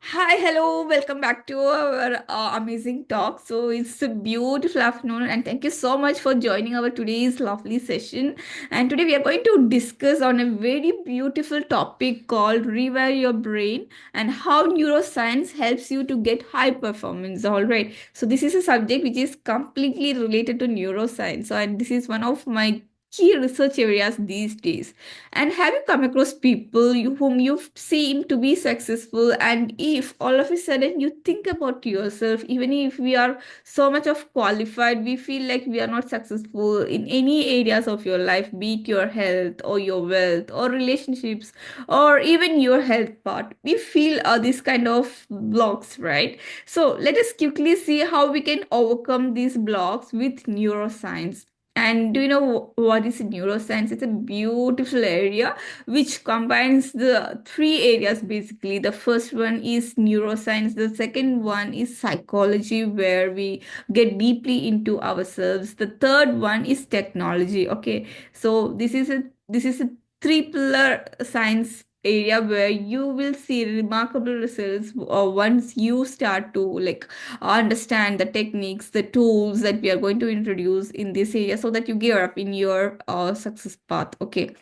Hi, hello, welcome back to our amazing talk. So it's a beautiful afternoon, and thank you so much for joining our today's lovely session. And today we are going to discuss on a very beautiful topic called Rewire Your Brain and how neuroscience helps you to get high performance. All right. So this is a subject which is completely related to neuroscience. So, and this is one of my key research areas these days. And have you come across people whom you've seen to be successful? And if all of a sudden you think about yourself, even if we are so much of qualified, we feel like we are not successful in any areas of your life, be it your health or your wealth or relationships or even your health part. We feel this kind of blocks, right? So let us quickly see how we can overcome these blocks with neuroscience. And do you know what is neuroscience? It's a beautiful area which combines the three areas basically. The first one is neuroscience, the second one is psychology, where we get deeply into ourselves. The third one is technology. Okay, so this is a three pillar science area where you will see remarkable results once you start to like understand the techniques, the tools that we are going to introduce in this area so that you gear up in your success path. Okay.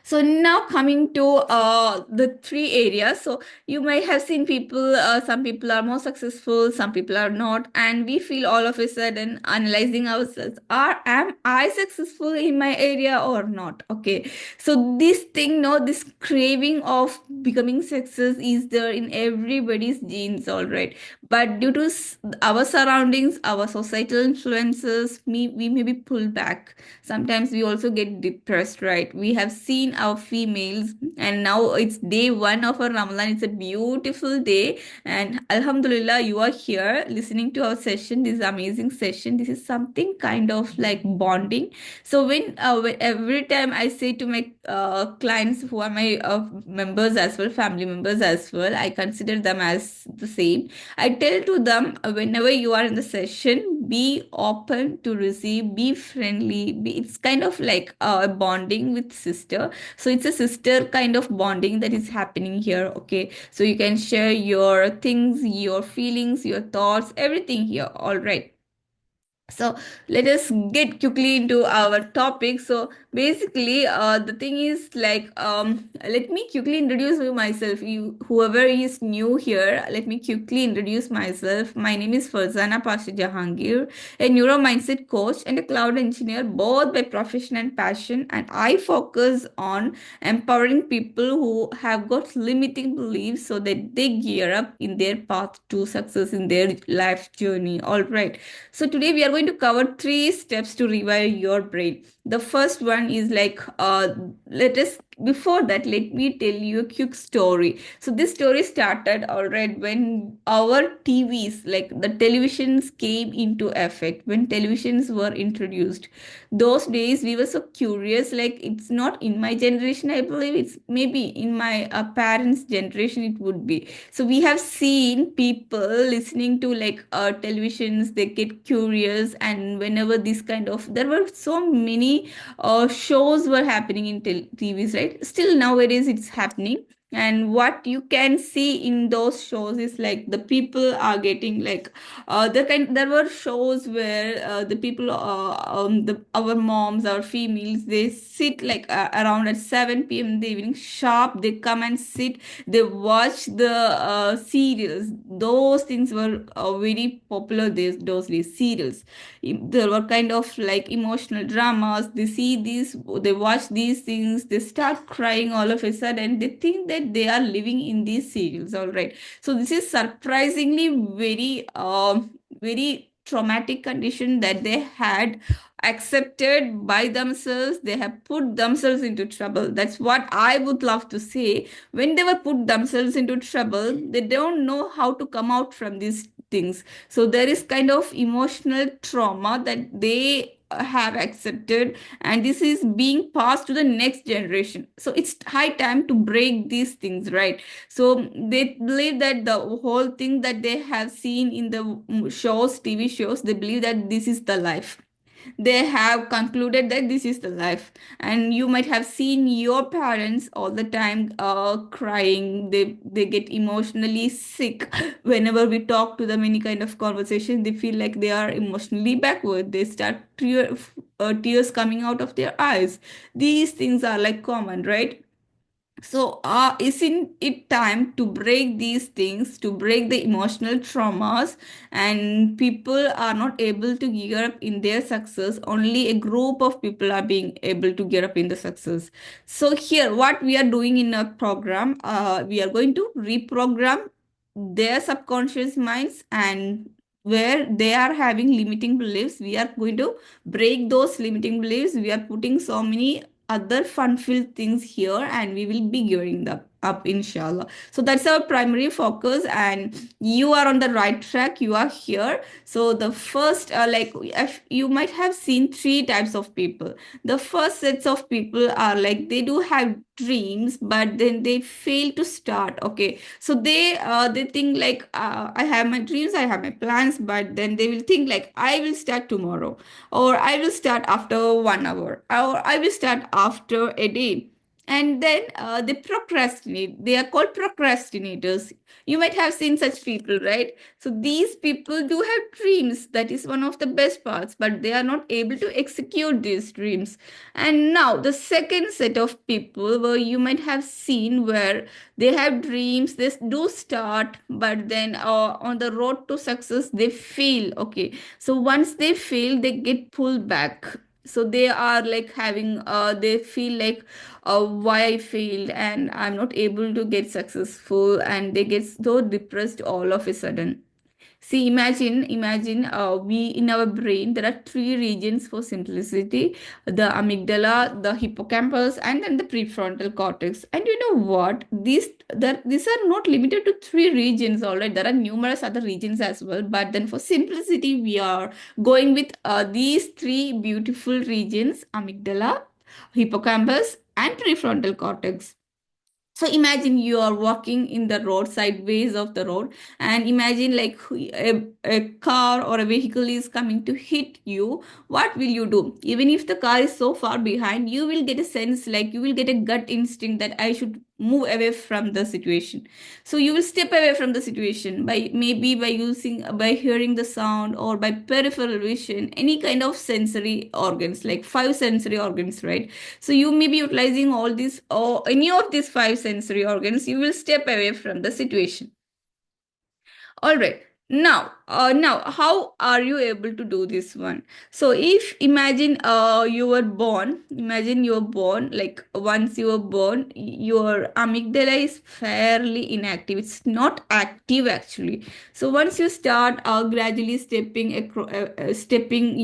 So now coming to the three areas. So you might have seen people, some people are more successful, some people are not, and we feel all of a sudden analyzing ourselves, am I successful in my area or not? Okay. So this thing, no, this craving of becoming success is there in everybody's genes, all right. But due to our surroundings, our societal influences, we may be pulled back. Sometimes we also get depressed, right? We have seen our females, and now it's day one of our Ramadan. It's a beautiful day, and Alhamdulillah, you are here listening to our session. This amazing session. This is something kind of like bonding. So when every time I say to my clients who are my members as well, family members as well, I consider them as the same. I tell to them whenever you are in the session, be open to receive, be friendly. It's kind of like a bonding with sister. So it's a sister kind of bonding that is happening here. Okay. So you can share your things, your feelings, your thoughts, everything here. All right. So let us get quickly into our topic. So basically, the thing is like, let me quickly introduce you myself. You, whoever is new here, let me quickly introduce myself. My name is Farzana Pasha Jahangeer, a neuro mindset coach and a cloud engineer, both by profession and passion. And I focus on empowering people who have got limiting beliefs so that they gear up in their path to success in their life journey. All right. So today we are going to cover three steps to rewire your brain. The first one is like, let us, before that, let me tell you a quick story. So this story started already when our TVs, like the televisions came into effect, when televisions were introduced. Those days we were so curious, like it's not in my generation, I believe it's maybe in my parents' generation it would be. So we have seen people listening to like televisions, they get curious, and whenever this kind of, there were so many shows were happening in TVs, right? Still nowadays it's happening. And what you can see in those shows is like the people are getting like there were shows where the people our moms, our females, they sit like around at 7 p.m. in the evening sharp, they come and sit, they watch the serials. Those things were very popular those days, serials. There were kind of like emotional dramas. They see these, they watch these things, they start crying all of a sudden. They think that they are living in these serials, all right. So this is surprisingly very traumatic condition that they had accepted by themselves. They have put themselves into trouble. That's what I would love to say. When they were put themselves into trouble, they don't know how to come out from these things. So there is kind of emotional trauma that they have accepted, and this is being passed to the next generation. So it's high time to break these things, right? So they believe that the whole thing that they have seen in the shows, TV shows, they believe that this is the life. They have concluded that this is the life. And you might have seen your parents all the time crying. They get emotionally sick whenever we talk to them any kind of conversation. They feel like they are emotionally backward. They start tears coming out of their eyes. These things are like common, right? So, isn't it time to break these things, to break the emotional traumas? And people are not able to gear up in their success. Only a group of people are being able to gear up in the success. So, here, what we are doing in a program, we are going to reprogram their subconscious minds, and where they are having limiting beliefs, we are going to break those limiting beliefs. We are putting so many other fun filled things here, and we will be gearing them up, inshallah. So that's our primary focus, and you are on the right track. You are here. So the first like, if you might have seen three types of people. The first sets of people are like, they do have dreams, but then they fail to start. Okay, so they think like, I have my dreams, I have my plans, but then they will think like, I will start tomorrow, or I will start after 1 hour, or I will start after a day. And then they procrastinate. They are called procrastinators. You might have seen such people, right? So these people do have dreams. That is one of the best parts, but they are not able to execute these dreams. And now the second set of people, where you might have seen, where they have dreams, they do start, but then on the road to success, they fail. Okay, so once they fail, they get pulled back. So they are like having they feel like, why I failed and I'm not able to get successful, and they get so depressed all of a sudden. See, imagine, we in our brain, there are three regions for simplicity: the amygdala, the hippocampus, and then the prefrontal cortex. And you know what? These are not limited to three regions, all right? There are numerous other regions as well. But then for simplicity, we are going with these three beautiful regions: amygdala, hippocampus, and prefrontal cortex. So imagine you are walking in the roadside ways of the road, and imagine like a car or a vehicle is coming to hit you. What will you do? Even if the car is so far behind, you will get a sense, like you will get a gut instinct that I should move away from the situation. So you will step away from the situation by, maybe by using, by hearing the sound, or by peripheral vision, any kind of sensory organs, like five sensory organs, right? So you may be utilizing all these, or any of these five sensory organs. You will step away from the situation. All right. Now, how are you able to do this one? So, if imagine imagine you were born, like once you were born, your amygdala is fairly inactive. It's not active actually. So, once you start gradually stepping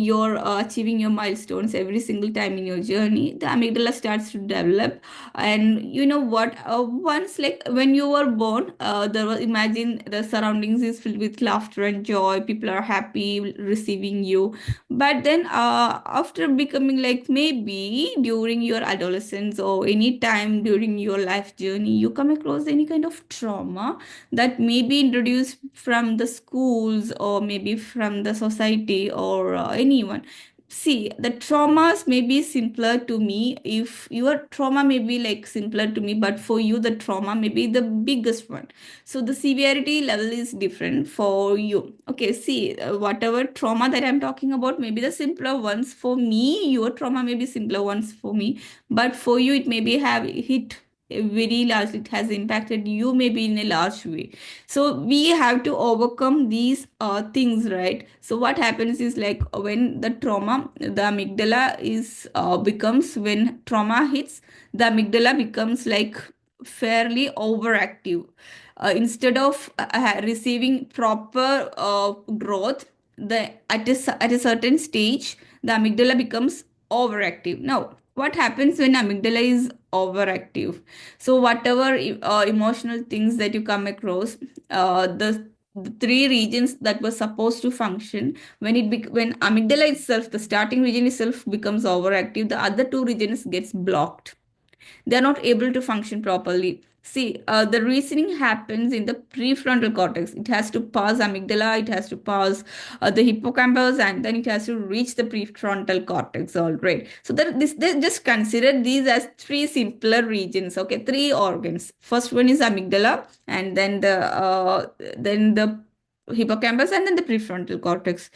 your achieving your milestones every single time in your journey, the amygdala starts to develop. And you know what, once, like when you were born, imagine the surroundings is filled with laughter and joy, people are happy receiving you. But then after becoming, like maybe during your adolescence or any time during your life journey, you come across any kind of trauma that may be introduced from the schools, or maybe from the society, or anyone. See, the traumas may be simpler to me. If your trauma may be like simpler to me, but for you, the trauma may be the biggest one. So the severity level is different for you. Okay, see, whatever trauma that I'm talking about may be the simpler ones for me. Your trauma may be simpler ones for me, but for you, it may be have hit very large. It has impacted you maybe in a large way. So we have to overcome these things, right? So what happens is, like when the trauma, the amygdala is becomes, when trauma hits, the amygdala becomes like fairly overactive. Instead of receiving proper growth, the at a certain stage, the amygdala becomes overactive. Now, what happens when amygdala is overactive? So whatever emotional things that you come across, the three regions that were supposed to function, when amygdala itself, the starting region itself, becomes overactive, the other two regions gets blocked. They're not able to function properly. See, the reasoning happens in the prefrontal cortex. It has to pass amygdala, it has to pass the hippocampus, and then it has to reach the prefrontal cortex. All right. So they just consider these as three simpler regions. Okay, three organs. First one is amygdala, and then the hippocampus, and then the prefrontal cortex.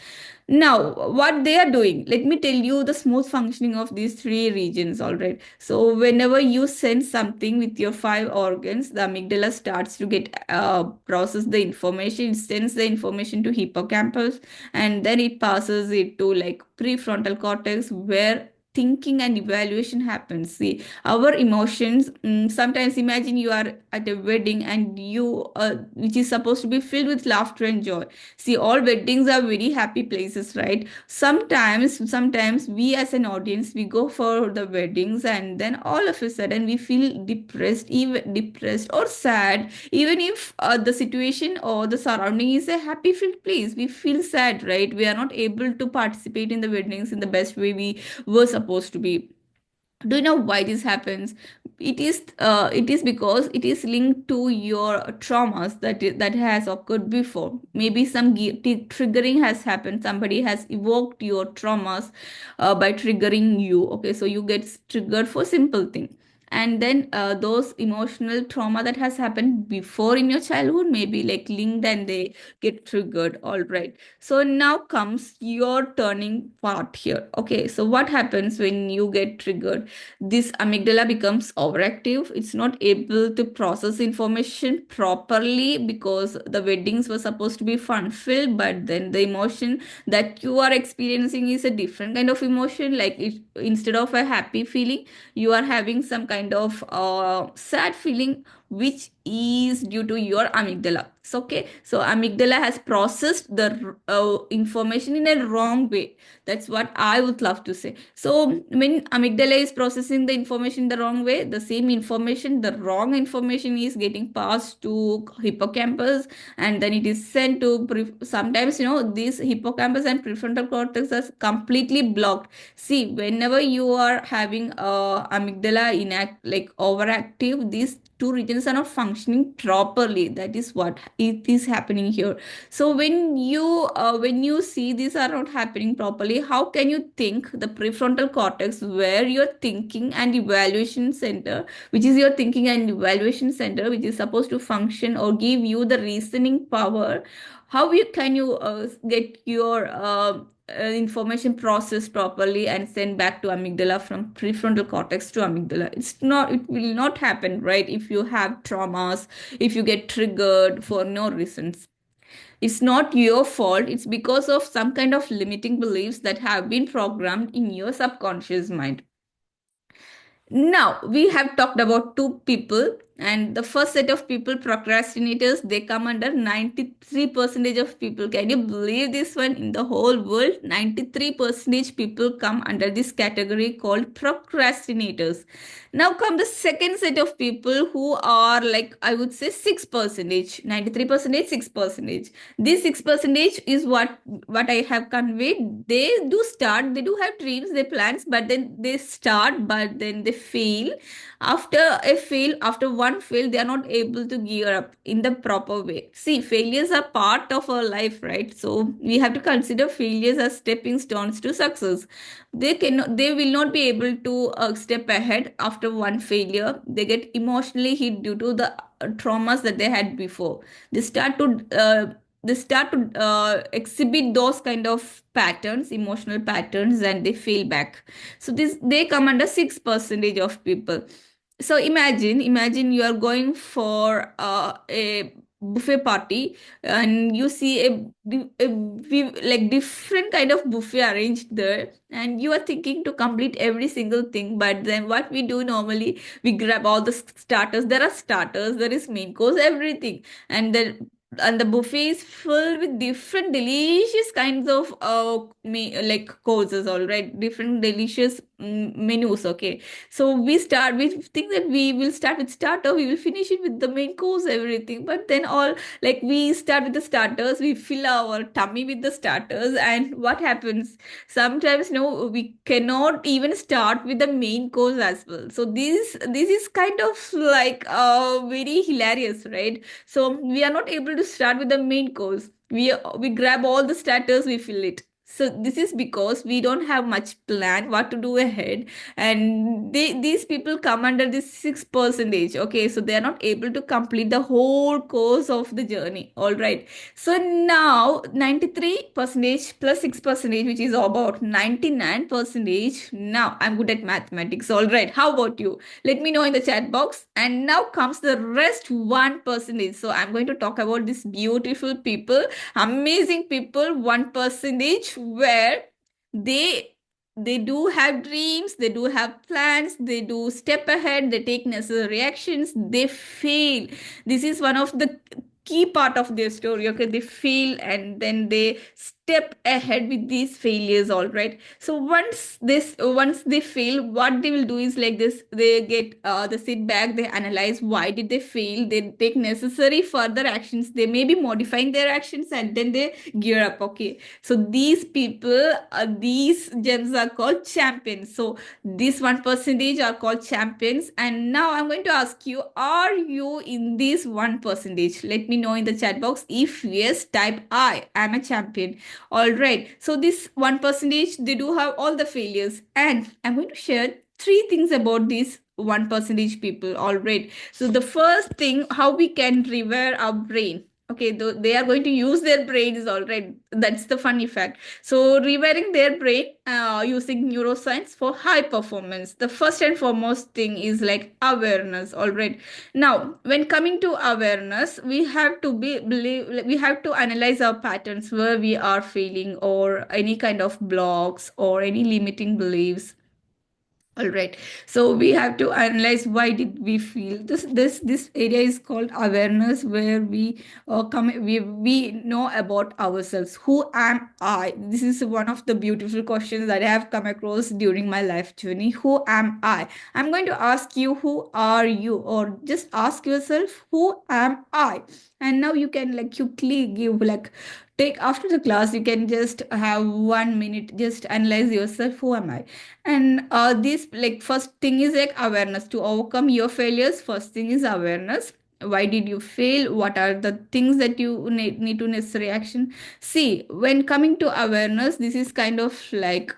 Now, what they are doing, let me tell you the smooth functioning of these three regions, all right? So, whenever you sense something with your five organs, the amygdala starts to get process the information, it sends the information to hippocampus, and then it passes it to like prefrontal cortex, where thinking and evaluation happens. See, our emotions, sometimes imagine you are at a wedding and which is supposed to be filled with laughter and joy. See, all weddings are very happy places, right? Sometimes we as an audience, we go for the weddings and then all of a sudden we feel depressed, even depressed or sad, even if the situation or the surrounding is a happy filled place. We feel sad, right? We are not able to participate in the weddings in the best way we were supposed to be. Do you know why this happens? It is because it is linked to your traumas that has occurred before. Maybe some triggering has happened. Somebody has evoked your traumas by triggering you. Okay, so you get triggered for simple thing, and then those emotional trauma that has happened before in your childhood maybe like linked and they get triggered. All right, so now comes your turning part here. Okay, so what happens when you get triggered? This amygdala becomes overactive. It's not able to process information properly because the weddings were supposed to be fun filled, but then the emotion that you are experiencing is a different kind of emotion. Like it, instead of a happy feeling, you are having some kind of sad feeling, which is due to your amygdala. So, okay, so amygdala has processed the information in a wrong way. That's what I would love to say. So when amygdala is processing the information the wrong way, the same information, the wrong information is getting passed to hippocampus, and then it is sent to sometimes these hippocampus and prefrontal cortex are completely blocked. See, whenever you are having amygdala like overactive, these two regions are not functioning properly. That is what it is happening here. So when you see these are not happening properly, how can you think the prefrontal cortex, where your thinking and evaluation center, which is your thinking and evaluation center, which is supposed to function or give you the reasoning power, how you can you get your information processed properly and sent back to amygdala from prefrontal cortex to amygdala? It will not happen, right? If you have traumas, if you get triggered for no reasons, it's not your fault. It's because of some kind of limiting beliefs that have been programmed in your subconscious mind. Now, we have talked about two people, and the first set of people, procrastinators, they come under 93% of people. Can you believe this one? In the whole world, 93% people come under this category called procrastinators. Now come the second set of people who are like, I would say 6%, 93%, 6%. This 6% is what I have conveyed. They do have dreams, they plans, but then they start, but then they fail. After one fail, they are not able to gear up in the proper way. See, failures are part of our life, right? So we have to consider failures as stepping stones to success. They will not be able to step ahead after one failure. They get emotionally hit due to the traumas that they had before. They start to exhibit those kind of patterns, emotional patterns, and they fail back. So this they come under 6% of people. So imagine you are going for a buffet party, and you see like different kind of buffet arranged there, and you are thinking to complete every single thing. But then what we do normally, we grab all the starters. There are starters, there is main course, everything, and then and the buffet is filled with different delicious kinds of like courses, all right, different delicious menus. Okay, so we think that we will start with starter, we will finish it with the main course, everything, but then all, like, we start with the starters, we fill our tummy with the starters, and what happens sometimes, no, we cannot even start with the main course as well. So this is kind of like very hilarious, right? So we are not able to start with the main course. We grab all the starters, we fill it. So this is because we don't have much plan what to do ahead, and these people come under this 6%. Okay, so they are not able to complete the whole course of the journey. All right. So now 93 percentage plus 6%, which is about 99 percentage. Now I'm good at mathematics. All right. How about you? Let me know in the chat box. And now comes the rest 1%. So I'm going to talk about these beautiful people, amazing people, 1%, where they they do have dreams, they do have plans, they do step ahead, they take necessary actions, they fail. This is one of the key part of their story. Okay, they fail and then they step ahead with these failures. All right, so once they fail, what they will do is like this: they get the sit back, they analyze why did they fail, they take necessary further actions, they may be modifying their actions, and then they gear up. Okay, so these people, these gems are called champions. So this 1% are called champions. And now I'm going to ask you, are you in this 1%? Let me know in the chat box. If yes, type I am a champion. All right. So this 1%, they do have all the failures. And I'm going to share three things about these 1% people. All right. So the first thing, how we can rewire our brain. Okay, they are going to use their brains. All right. That's the funny fact. So rewiring their brain using neuroscience for high performance. The first and foremost thing is like awareness. All right. Now, when coming to awareness, we have to we have to analyze our patterns where we are failing, or any kind of blocks or any limiting beliefs. All right, so we have to analyze why did we feel this area is called awareness, where we know about ourselves. Who am I? This is one of the beautiful questions that I have come across during my life journey. Who am I? I'm going to ask you, who are you? Or just ask yourself, who am I? And now you can like quickly give like, take after the class, you can just have 1 minute, just analyze yourself, who am I? And this, like, first thing is like awareness. To overcome your failures, first thing is awareness. Why did you fail? What are the things that you need to necessary action? See, when coming to awareness, this is kind of like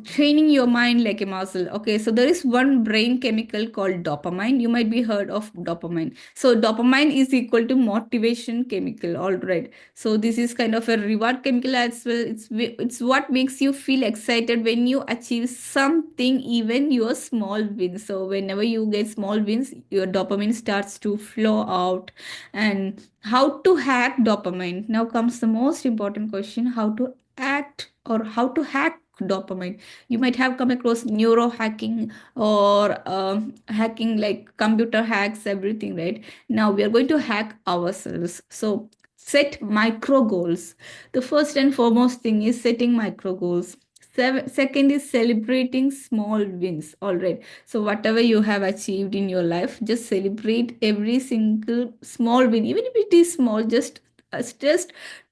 training your mind like a muscle. Okay, so there is one brain chemical called dopamine. You might be heard of dopamine. So dopamine is equal to motivation chemical. All right, so this is kind of a reward chemical as well. It's what makes you feel excited when you achieve something, even your small wins. So whenever you get small wins, your dopamine starts to flow out. And how to hack dopamine? Now comes the most important question: how to act, or how to hack dopamine. You might have come across neuro hacking, or hacking, like computer hacks, everything, right? Now we are going to hack ourselves. So set micro goals. The first and foremost thing is setting micro goals. Second is celebrating small wins. All right, so whatever you have achieved in your life, just celebrate every single small win, even if it is small. Just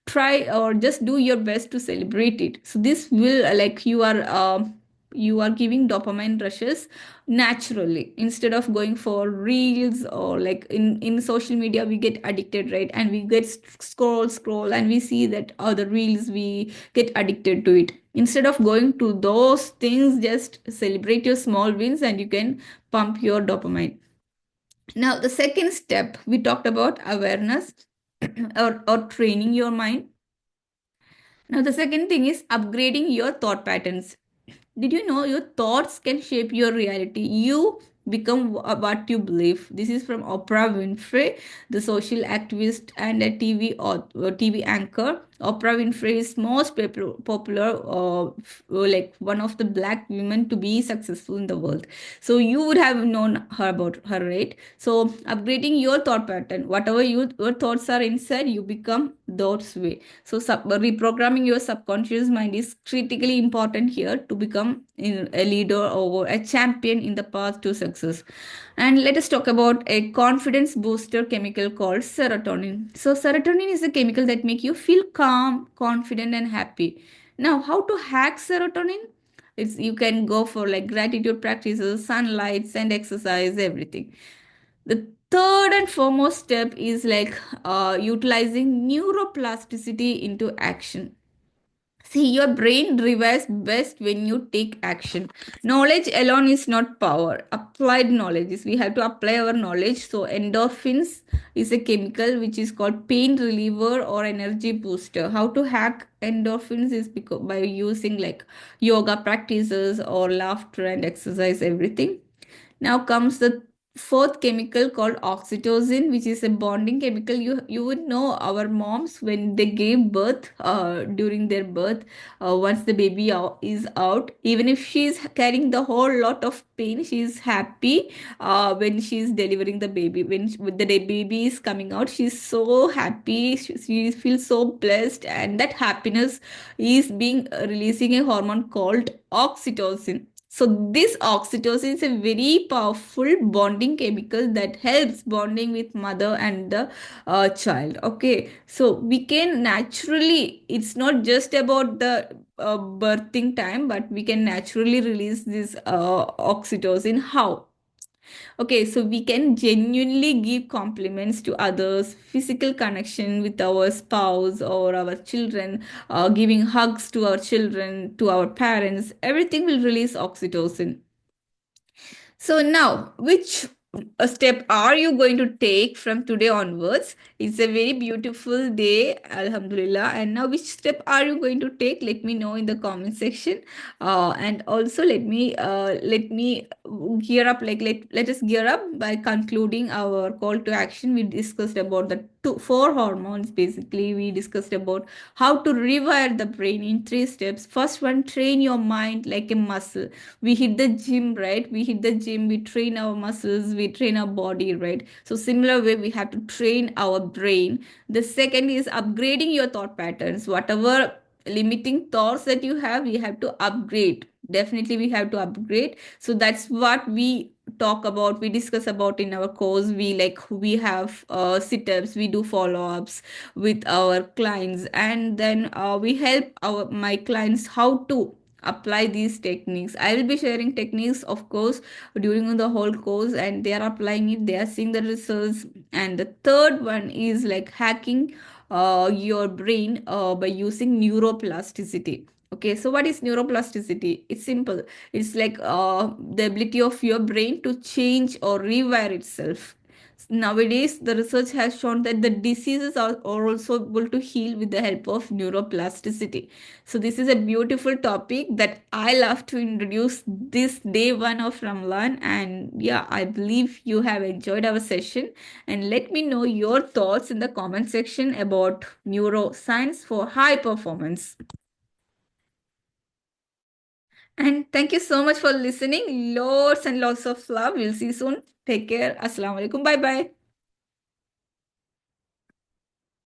try, or just do your best to celebrate it. So this will like, you are giving dopamine rushes naturally, instead of going for reels, or like in social media we get addicted, right? And we get scroll, and we see that other reels, we get addicted to it. Instead of going to those things, just celebrate your small wins, and you can pump your dopamine. Now the second step, we talked about awareness, or training your mind. Now, the second thing is upgrading your thought patterns. Did you know your thoughts can shape your reality? become what you believe. This is from Oprah Winfrey, the social activist and a TV anchor. Oprah Winfrey is most popular, like one of the black women to be successful in the world. So you would have known her about her, right? So upgrading your thought pattern, whatever your thoughts are inside, you become those way. So reprogramming your subconscious mind is critically important here to become a leader or a champion in the path to success. And let us talk about a confidence booster chemical called serotonin. So serotonin is a chemical that make you feel calm, confident, and happy. Now, how to hack serotonin? It's you can go for like gratitude practices, sunlights, and exercise, everything. The third and foremost step is like utilizing neuroplasticity into action. See, your brain rewires best when you take action. Knowledge alone is not power. Applied knowledge is we have to apply our knowledge. So endorphins is a chemical which is called pain reliever or energy booster. How to hack endorphins is because by using like yoga practices or laughter and exercise, everything. Now comes the fourth chemical called oxytocin, which is a bonding chemical. You would know our moms when they gave birth, during their birth, once the baby is out, even if she's carrying the whole lot of pain, she's happy when she's delivering the baby. When the baby is coming out, she's so happy. She feels so blessed, and that happiness is being releasing a hormone called oxytocin. So this oxytocin is a very powerful bonding chemical that helps bonding with mother and the child. Okay, so we can naturally, it's not just about the birthing time, but we can naturally release this oxytocin. How? Okay, so we can genuinely give compliments to others, physical connection with our spouse or our children, giving hugs to our children, to our parents, everything will release oxytocin. So now, which step are you going to take from today onwards? It's a very beautiful day, Alhamdulillah. And now, which step are you going to take? Let me know in the comment section. And also, let me gear up. Like let us gear up by concluding our call to action. We discussed about the four hormones. Basically, we discussed about how to rewire the brain in three steps. First one, train your mind like a muscle. We hit the gym, right? We hit the gym, we train our muscles, we train our body, right? So similar way we have to train our brain. The second is upgrading your thought patterns. Whatever limiting thoughts that you have, we have to upgrade. Definitely we have to upgrade. So that's what we talk about, we discuss about in our course. We have sit-ups, we do follow-ups with our clients, and then we help our my clients how to apply these techniques. I will be sharing techniques, of course, during the whole course, and they are applying it, they are seeing the results. And the third one is like hacking your brain by using neuroplasticity. Okay, so what is neuroplasticity? It's simple. It's like the ability of your brain to change or rewire itself. Nowadays, the research has shown that the diseases are also able to heal with the help of neuroplasticity. So, this is a beautiful topic that I love to introduce this day one of Ramadan. And yeah, I believe you have enjoyed our session. And let me know your thoughts in the comment section about neuroscience for high performance. And thank you so much for listening. Lots and lots of love. We'll see you soon. Take care. Assalamu alaikum. Bye bye.